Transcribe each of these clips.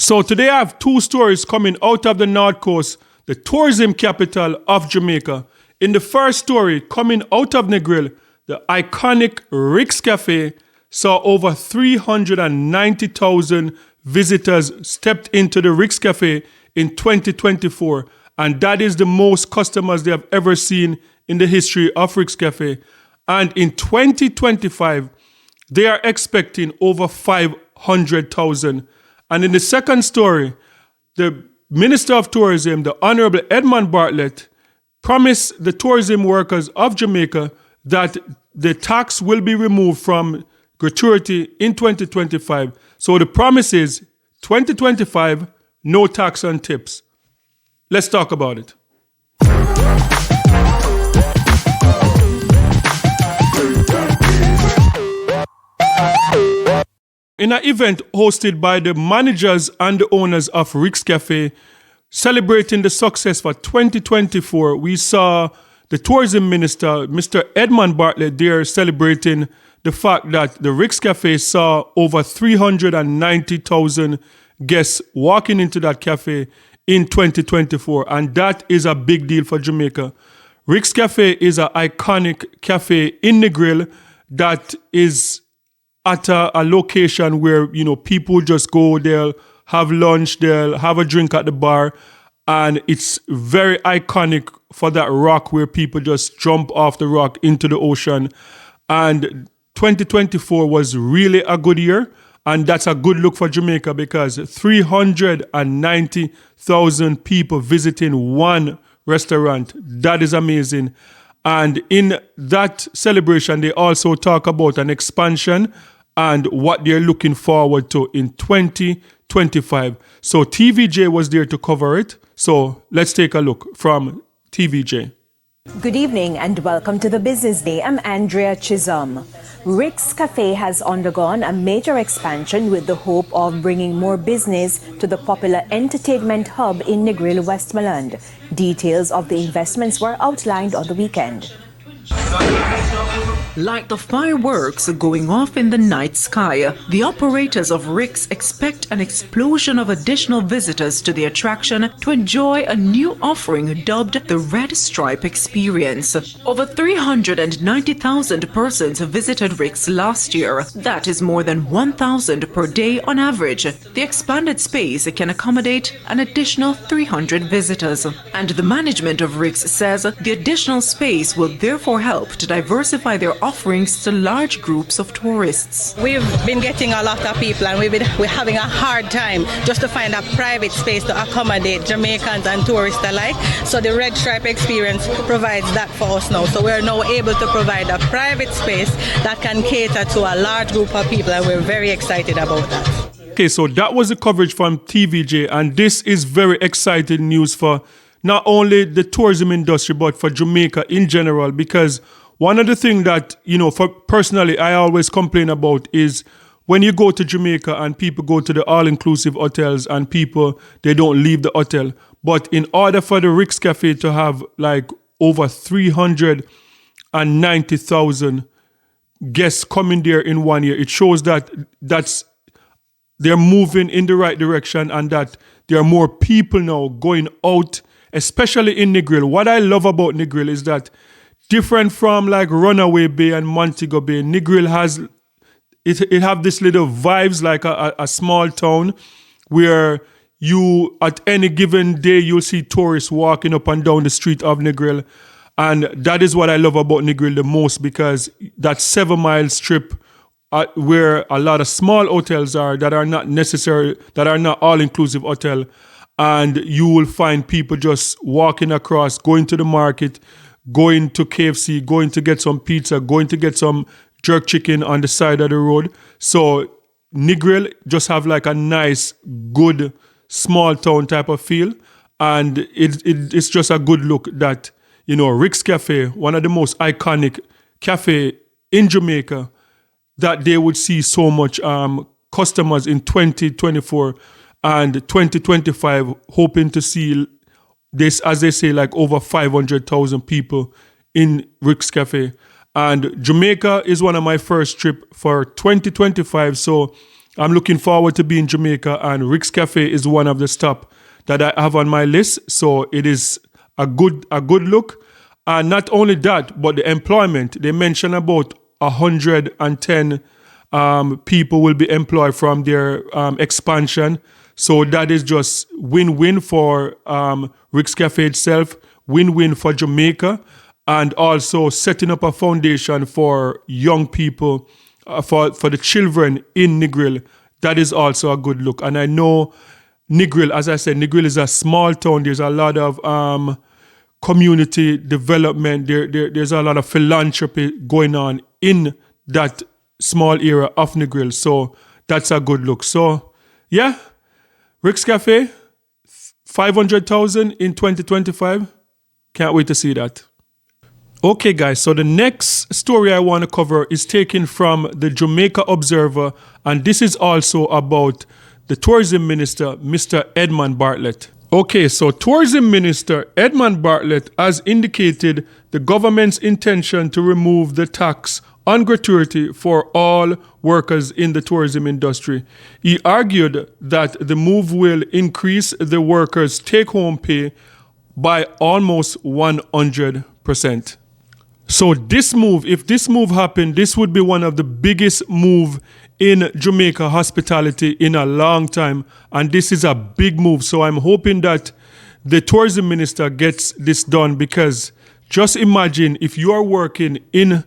So today I have two stories coming out of the North Coast, the tourism capital of Jamaica. In the first story, coming out of Negril, the iconic Rick's Cafe saw over 390,000 visitors stepped into the Rick's Cafe in 2024. And that is the most customers they have ever seen in the history of Rick's Cafe. And in 2025, they are expecting over 500,000. And in the second story, the Minister of Tourism, the Honorable Edmund Bartlett, promised the tourism workers of Jamaica that the tax will be removed from gratuity in 2025. So the promise is 2025, no tax on tips. Let's talk about it. In an event hosted by the managers and the owners of Rick's Cafe, celebrating the success for 2024, we saw the tourism minister, Mr. Edmund Bartlett, there celebrating the fact that the Rick's Cafe saw over 390,000 guests walking into that cafe in 2024. And that is a big deal for Jamaica. Rick's Cafe is an iconic cafe in Negril that is at a location where, you know, people just go, they'll have lunch, they'll have a drink at the bar, and it's very iconic for that rock where people just jump off the rock into the ocean. And 2024 was really a good year, and that's a good look for Jamaica because 390,000 people visiting one restaurant. That is amazing. And in that celebration, they also talk about an expansion and what they're looking forward to in 2025. So TVJ was there to cover it. So let's take a look from TVJ. Good evening and welcome to the Business Day. I'm Andrea Chisholm. Rick's Cafe has undergone a major expansion with the hope of bringing more business to the popular entertainment hub in Negril, Westmoreland. Details of the investments were outlined on the weekend. Like the fireworks going off in the night sky, the operators of Rick's expect an explosion of additional visitors to the attraction to enjoy a new offering dubbed the Red Stripe Experience. Over 390,000 persons visited Rick's last year. That is more than 1,000 per day on average. The expanded space can accommodate an additional 300 visitors. And the management of Rick's says the additional space will therefore help to diversify their offerings to large groups of tourists. We've been getting a lot of people and we're having a hard time just to find a private space to accommodate Jamaicans and tourists alike. So the Red Stripe Experience provides that for us now. So we're now able to provide a private space that can cater to a large group of people, and we're very excited about that. Okay, so that was the coverage from TVJ, and this is very exciting news for not only the tourism industry, but for Jamaica in general, because one of the things that, you know, for personally, I always complain about is when you go to Jamaica and people go to the all-inclusive hotels and people, they don't leave the hotel. But in order for the Rick's Cafe to have like over 390,000 guests coming there in 1 year, it shows that they're moving in the right direction and that there are more people now going out, especially in Negril. What I love about Negril is that different from like Runaway Bay and Montego Bay, Negril has it have this little vibes like a small town where you at any given day you'll see tourists walking up and down the street of Negril, and that is what I love about Negril the most, because that 7 mile strip where a lot of small hotels are that are not all inclusive hotel, and you will find people just walking across, going to the market, going to KFC, going to get some pizza, going to get some jerk chicken on the side of the road. So Negril just have like a nice, good, small town type of feel. And it's just a good look that, you know, Rick's Cafe, one of the most iconic cafe in Jamaica, that they would see so much customers in 2024 and 2025, hoping to see this, as they say, like over 500,000 people in Rick's Cafe. And Jamaica is one of my first trip for 2025. So I'm looking forward to being in Jamaica, and Rick's Cafe is one of the stop that I have on my list. So it is a good look. And not only that, but the employment. They mentioned about 110 people will be employed from their expansion. So that is just win-win for Rick's Cafe itself, win-win for Jamaica, and also setting up a foundation for young people, for the children in Negril. That is also a good look. And I know Negril, as I said, Negril is a small town. There's a lot of community development. There's a lot of philanthropy going on in that small area of Negril. So that's a good look. So yeah, Rick's Cafe, 500,000 in 2025. Can't wait to see that. Okay, guys, so the next story I want to cover is taken from the Jamaica Observer, and this is also about the tourism minister, Mr. Edmund Bartlett. Okay, so tourism minister Edmund Bartlett has indicated the government's intention to remove the tax on gratuity for all workers in the tourism industry. He argued that the move will increase the workers' take-home pay by almost 100%. So this move, if this move happened, this would be one of the biggest move in Jamaica hospitality in a long time. And this is a big move. So I'm hoping that the tourism minister gets this done, because just imagine if you are working in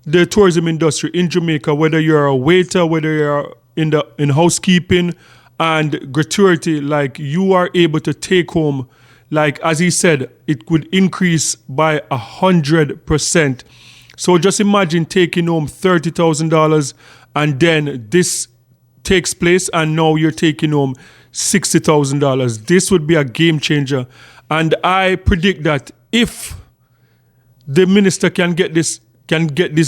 the tourism industry in Jamaica, whether you're a waiter, whether you're in housekeeping and gratuity, like you are able to take home, like as he said, it could increase by 100%. So just imagine taking home $30,000 and then this takes place and now you're taking home $60,000. This would be a game changer. And I predict that if the minister can get this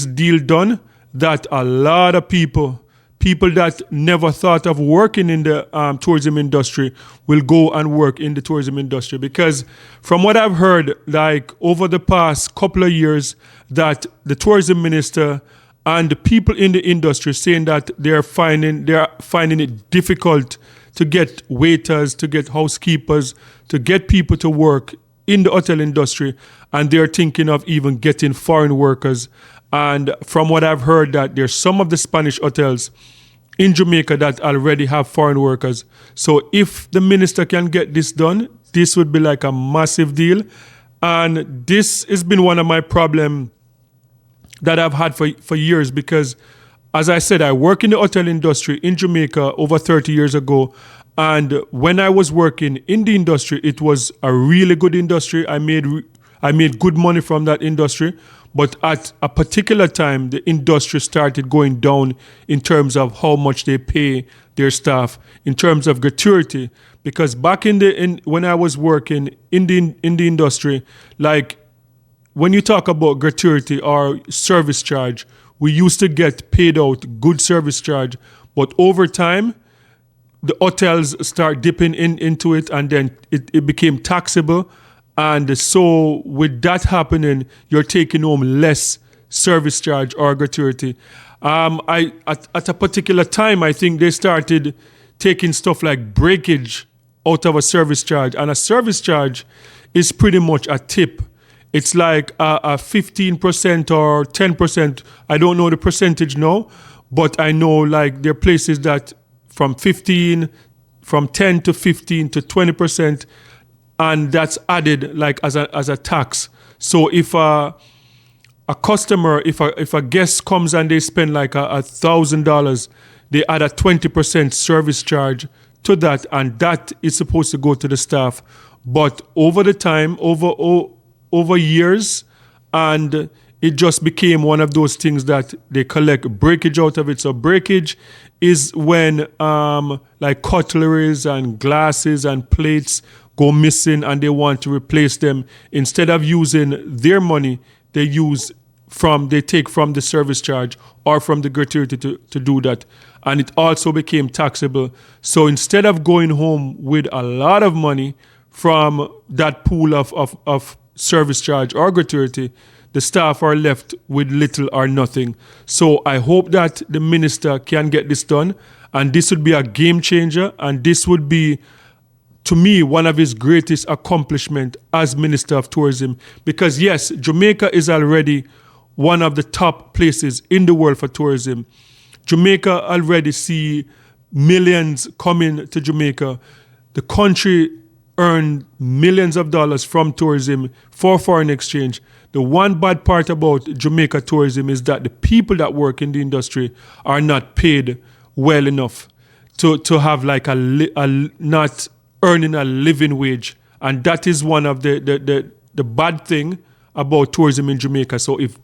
deal done, that a lot of people that never thought of working in the tourism industry will go and work in the tourism industry. Because from what I've heard, like over the past couple of years, that the tourism minister and the people in the industry saying that they're finding it difficult to get waiters, to get housekeepers, to get people to work in the hotel industry, and they're thinking of even getting foreign workers. And from what I've heard, that there's some of the Spanish hotels in Jamaica that already have foreign workers. So if the minister can get this done, this would be like a massive deal. And this has been one of my problems that I've had for years, because as I said, I work in the hotel industry in Jamaica over 30 years ago. And when I was working in the industry, it was a really good industry. I made good money from that industry. But at a particular time, the industry started going down in terms of how much they pay their staff, in terms of gratuity. Because back when I was working in the industry, like when you talk about gratuity or service charge, we used to get paid out good service charge. But over time, the hotels start dipping into it, and then it became taxable. And so with that happening, you're taking home less service charge or gratuity. At a particular time, I think they started taking stuff like breakage out of a service charge. And a service charge is pretty much a tip. It's like a 15% or 10%. I don't know the percentage now, but I know like there are places that from 10 to 15 to 20%, and that's added like as a tax. So if a customer, if a guest comes and they spend like $1,000, they add a 20% service charge to that, and that is supposed to go to the staff. But over the time, over years, and it just became one of those things that they collect breakage out of it. So breakage is when like cutleries and glasses and plates go missing and they want to replace them. Instead of using their money, they take from the service charge or from the gratuity to do that. And it also became taxable. So instead of going home with a lot of money from that pool of service charge or gratuity, the staff are left with little or nothing. So I hope that the minister can get this done. And this would be a game changer, and this would be, to me, one of his greatest accomplishments as Minister of Tourism. Because yes, Jamaica is already one of the top places in the world for tourism. Jamaica already see millions coming to Jamaica. The country earned millions of dollars from tourism for foreign exchange. The one bad part about Jamaica tourism is that the people that work in the industry are not paid well enough to have like not earning a living wage. And that is one of the bad thing about tourism in Jamaica. So if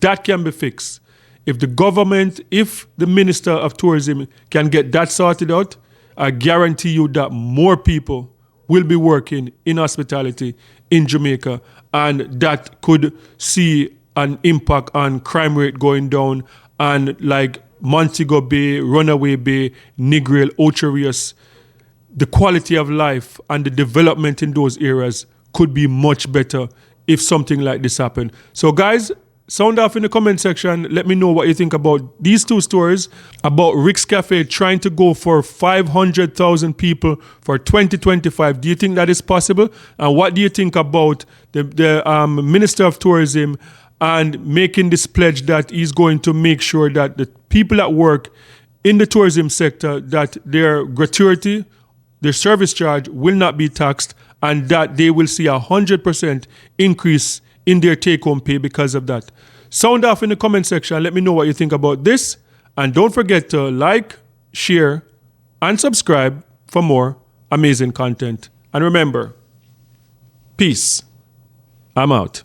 that can be fixed, if the government, if the Minister of Tourism can get that sorted out, I guarantee you that more people will be working in hospitality in Jamaica, and that could see an impact on crime rate going down, and like Montego Bay, Runaway Bay, Negril, Ocho Rios, the quality of life and the development in those areas could be much better if something like this happened. So guys, sound off in the comment section. Let me know what you think about these two stories, about Rick's Cafe trying to go for 500,000 people for 2025. Do you think that is possible? And what do you think about the Minister of Tourism and making this pledge that he's going to make sure that the people that work in the tourism sector, that their gratuity, their service charge will not be taxed, and that they will see 100% increase in their take-home pay because of that? Sound off in the comment section. Let me know what you think about this. And don't forget to like, share, and subscribe for more amazing content. And remember, peace. I'm out.